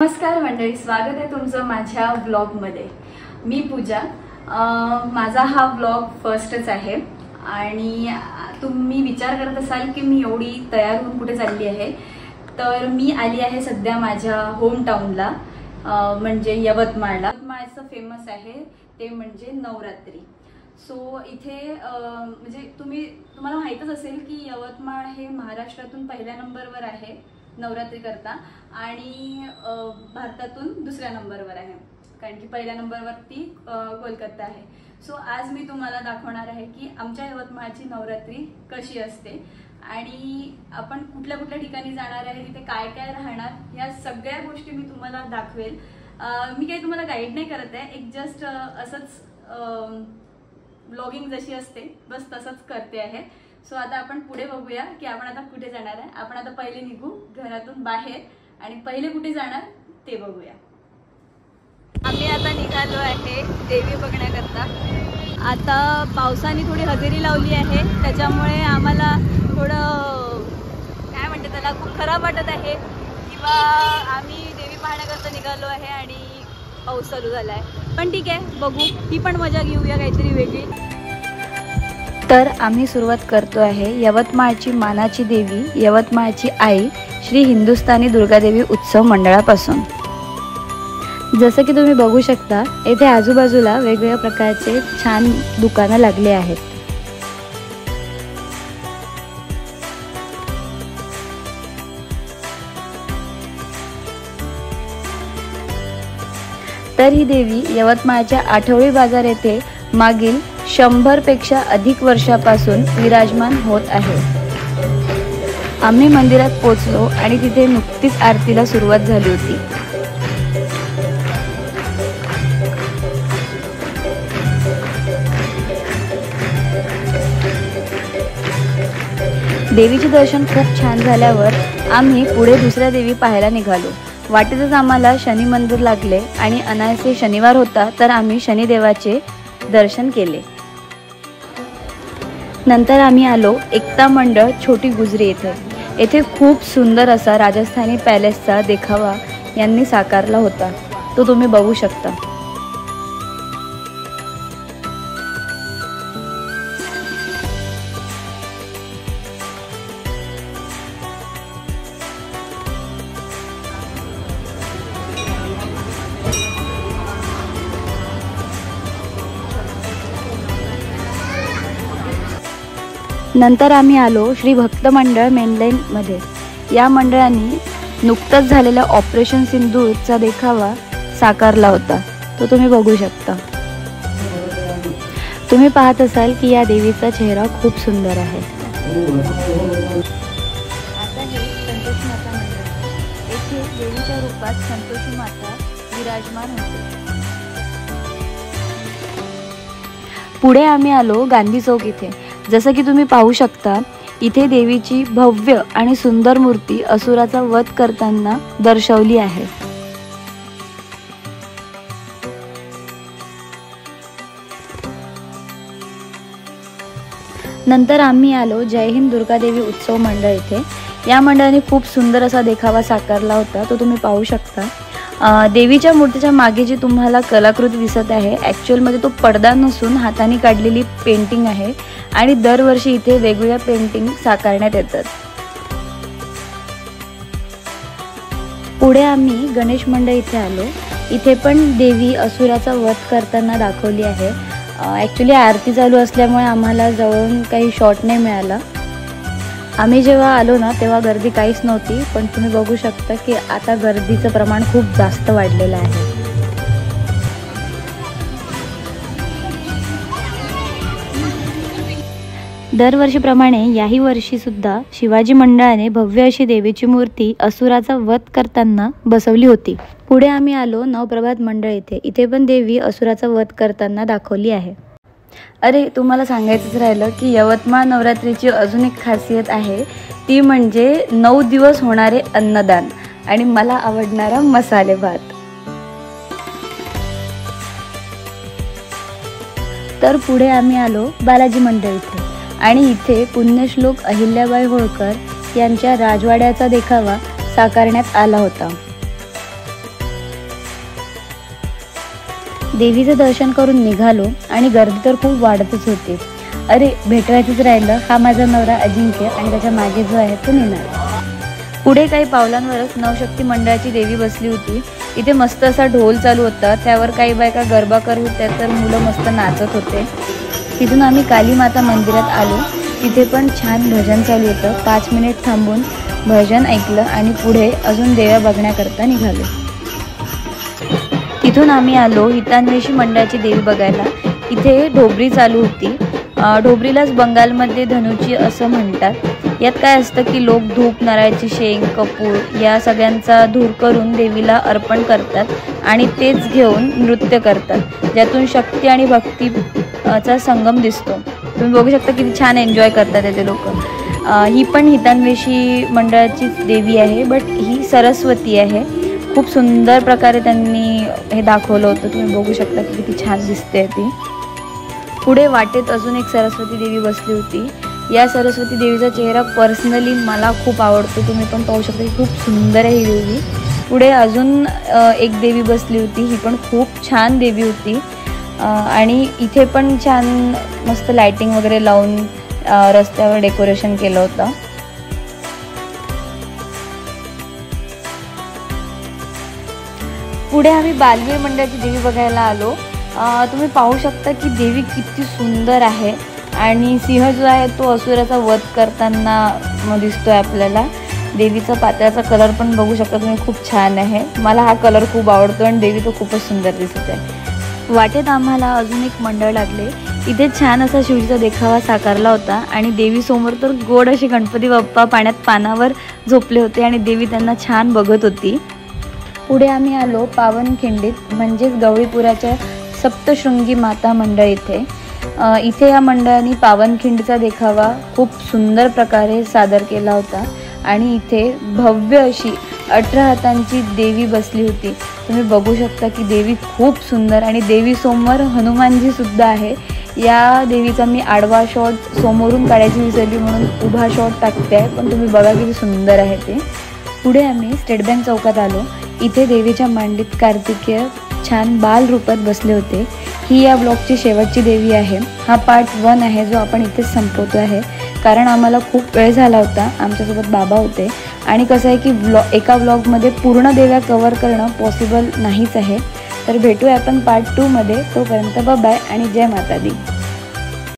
नमस्कार मंडळी, स्वागत आहे तुमचं माझ्या ब्लॉगमध्ये। मी पूजा। माझा हा ब्लॉग फर्स्टच आहे आणि तुम्ही विचार करत असाल की मी एवढी तयार होऊन कुठे चालली आहे। तर मी आली आहे सध्या माझ्या होम टाउनला, म्हणजे यवतमाळला। यवतमाळचं फेमस आहे ते म्हणजे नवरात्री। सो इथे म्हणजे तुम्हाला माहीतच असेल की यवतमाळ हे महाराष्ट्रातून पहिल्या नंबरवर आहे नवरात्री करता आणि भारतातून दुसऱ्या नंबरवर आहे, कारण की पहिल्या नंबरवरती कोलकाता आहे। सो आज मी तुम्हाला दाखवणार आहे की आमच्या यवतमाळची नवरात्री कशी असते आणि आपण कुठल्या कुठल्या ठिकाणी जाणार आहे, तिथे काय काय राहणार, या सगळ्या गोष्टी मी तुम्हाला दाखवेल। मी काही तुम्हाला गाईड नाही करत आहे, एक जस्ट असंच ब्लॉगिंग जशी असते बस तसंच करते आहे। सो आता आपण पुढे बघूया की आपण आता कुठे जाणार आहे। आपण आता पहिले निघू घरातून बाहेर आणि पहिले कुठे जाणार ते बघूया। आम्ही आता निघालो आहे देवी बघण्याकरता। आता पावसाने थोडी हजेरी लावली आहे, त्याच्यामुळे आम्हाला थोडं काय म्हणते त्याला खूप खराब वाटत आहे, किंवा आम्ही देवी पाहण्याकरता निघालो आहे आणि पाऊस चालू झाला आहे। पण ठीक आहे, बघू, ही पण मजा घेऊया काहीतरी वेगळी। तर आम्ही सुरुवात करतो आहे यवतमाळची मानाची देवी, यवतमाळची आई श्री हिंदुस्थानी दुर्गादेवी उत्सव मंडळापासून। जसं की तुम्ही बघू शकता, येथे आजूबाजूला वेगवेगळ्या प्रकारचे छान दुकानं लागले आहेत। तर ही देवी यवतमाळच्या आठवडी बाजार येथे मागील 100 पेक्षा अधिक वर्षापासून विराजमान होत आहे। आम्ही मंदिरात पोहोचलो आणि तिथे नुकतीच आरतीला सुरुवात झाली होती। देवीचे दर्शन खूप छान झाल्यावर आम्ही पुढे दुसऱ्या देवी पाहायला निघालो। वाटेतच आम्हाला शनी मंदिर लागले आणि अनायासे शनिवार होता, तर आम्ही शनिदेवाचे दर्शन केले। नंतर आम्ही आलो एकता मंडळ छोटी गुजरी येथे। येथे खूप सुंदर असा राजस्थानी पॅलेसचा देखावा यांनी साकारला होता, तो तुम्ही बघू शकता। नंतर आम्ही आलो श्री भक्त मंडळ मेनलाईन मध्ये। या मंडळाने नुकताच झालेल्या ऑपरेशन सिंदूरचा देखावा साकारला होता, तो तुम्ही बघू शकता। तुम्ही पाहत असाल की या देवीचा चेहरा खूप सुंदर आहे। आता हे संतोषी माता मंदिर, येथे देवीच्या रूपात संतोषी माता विराजमान होते। पुढे आम्ही आलो गांधी चौक इथे। जसं की तुम्ही पाहू शकता, इथे देवीची भव्य आणि सुंदर मूर्ती असुराचा वध करताना दर्शवली आहे। नंतर आम्ही आलो जय हिंद दुर्गादेवी उत्सव मंडळ इथे। या मंडळाने खूप सुंदर असा देखावा साकारला होता, तो तुम्ही पाहू शकता। देवीच्या मूर्तीच्या मागे जी तुम्हाला कलाकृती दिसत आहे, ॲक्च्युअलमध्ये तो पडदा नसून हाताने काढलेली पेंटिंग आहे आणि दरवर्षी इथे वेगवेगळ्या पेंटिंग साकारण्यात येतात। पुढे आम्ही गणेश मंडळ इथे आलो। इथे पण देवी असुराचा वध करताना दाखवली आहे। ॲक्च्युली आरती चालू असल्यामुळे आम्हाला जवळून काही शॉट नाही मिळाला। आम्ही जेव्हा आलो ना तेव्हा गर्दी काहीच नव्हती, पण तुम्ही बघू शकता की आता गर्दीचं प्रमाण खूप जास्त वाढलेलं आहे। दरवर्षीप्रमाणे याही वर्षी सुद्धा शिवाजी मंडळाने भव्य अशी देवीची मूर्ती असुराचा वध करताना बसवली होती। पुढे आम्ही आलो नवप्रभात मंडळ इथे। इथे पण देवी असुराचा वध करताना दाखवली आहे। अरे, तुम्हाला सांगायचंच राहिलं की यवतमाळ नवरात्रीची अजून एक खासियत आहे, ती म्हणजे 9 दिवस होणारे अन्नदान आणि मला आवडणारा मसाले भात। तर पुढे आम्ही आलो बालाजी मंडळ इथे आणि इथे पुण्यश्लोक अहिल्याबाई होळकर यांच्या राजवाड्याचा देखावा साकारण्यात आला होता। देवीचं दर्शन करून निघालो आणि गर्दी तर खूप वाढतच होती. अरे भेटवायचंच राहिलं. हा माझा नवरा अजिंक्य आणि त्याच्या मागे जो आहे तो निनाद. पुढे काही पावलांवरच नवशक्ती मंडळाची देवी बसली होती. इथे मस्त असा ढोल चालू होता, त्यावर काही बायका गरबा करत होत्या, तर मुलं मस्त नाचत होते. तिथून आम्ही काली माता मंदिरात आलो. तिथे पण छान भजन चालू होतं. 5 मिनिट थांबून भजन ऐकलं आणि पुढे अजून देव्या बघण्याकरता निघालो. तिथून आम्ही आलो हितान्वेषी मंडळाची देवी बघायला. इथे ढोबरी चालू होती. ढोबरीलाच बंगालमध्ये धनुची असं म्हणतात. यात काय असतं की लोक धूप, नारळाची शेंग, कपूर या सगळ्यांचा धूर करून देवीला अर्पण करतात आणि तेच घेऊन नृत्य करतात, ज्यातून शक्ती आणि भक्तीचा संगम दिसतो. तुम्ही बघू शकता किती छान एन्जॉय करतात ते लोक. ही पण हितान्वेषी मंडळाचीच देवी आहे, बट ही सरस्वती आहे. खूप सुंदर प्रकारे त्यांनी हे दाखवलं होतं. तुम्ही बघू शकता की किती छान दिसते ती. पुढे वाटेत अजून एक सरस्वती देवी बसली होती. या सरस्वती देवीचा चेहरा पर्सनली मला खूप आवडतो. तुम्ही पण पाहू शकता की खूप सुंदर आहे ही देवी. पुढे अजून एक देवी बसली होती. ही पण खूप छान देवी होती आणि इथे पण छान मस्त लाइटिंग वगैरे लावून रस्त्यावर डेकोरेशन केलं होतं. पुढे आम्ही बालवीर मंडळाची देवी बघायला आलो. तुम्ही पाहू शकता की देवी किती सुंदर आहे आणि सिंह जो आहे तो असुराचा वध करताना दिसतोय आपल्याला. देवीचा पात्र्याचा कलर पण बघू शकता तुम्ही, खूप छान आहे. मला हा कलर खूप आवडतो आणि देवी तो खूपच सुंदर दिसत आहे. वाटेत आम्हाला अजून एक मंडळ लागले. इथे छान असा शिवजीचा देखावा साकारला होता आणि देवीसमोर तर गोड असे गणपती बाप्पा पाण्यात पानावर झोपले होते आणि देवी त्यांना छान बघत होती. पुढे आम्ही आलो पावनखिंडीत, म्हणजेच गवळीपुराच्या सप्तशृंगी माता मंडळ इथे. इथे या मंडळाने पावनखिंडीचा देखावा खूप सुंदर प्रकारे सादर केला होता आणि इथे भव्य अशी 18 हातांची देवी बसली होती. तुम्ही बघू शकता की देवी खूप सुंदर आणि देवीसमोर हनुमानजी सुद्धा आहे. या देवीचा मी आडवा शॉट समोरून काढायची विसरली म्हणून उभा शॉट टाकते आहे, पण तुम्ही बघा किती सुंदर आहे ते. पुढे आम्ही स्टेट बँक चौकात आलो. इथे देवीच्या मांडीत कार्तिकेय छान बाल रूपात बसले होते. ही या ब्लॉगची शेवटची देवी आहे. हा पार्ट 1 आहे जो आपण इथेच संपवतो आहे, कारण आम्हाला खूप वेळ झाला होता. आमच्यासोबत बाबा होते आणि कसं आहे की एका ब्लॉगमध्ये पूर्ण देव्या कव्हर करणं पॉसिबल नाहीच आहे. तर भेटूया आपण पार्ट 2 मध्ये. तोपर्यंत बाय आणि जय माता दी.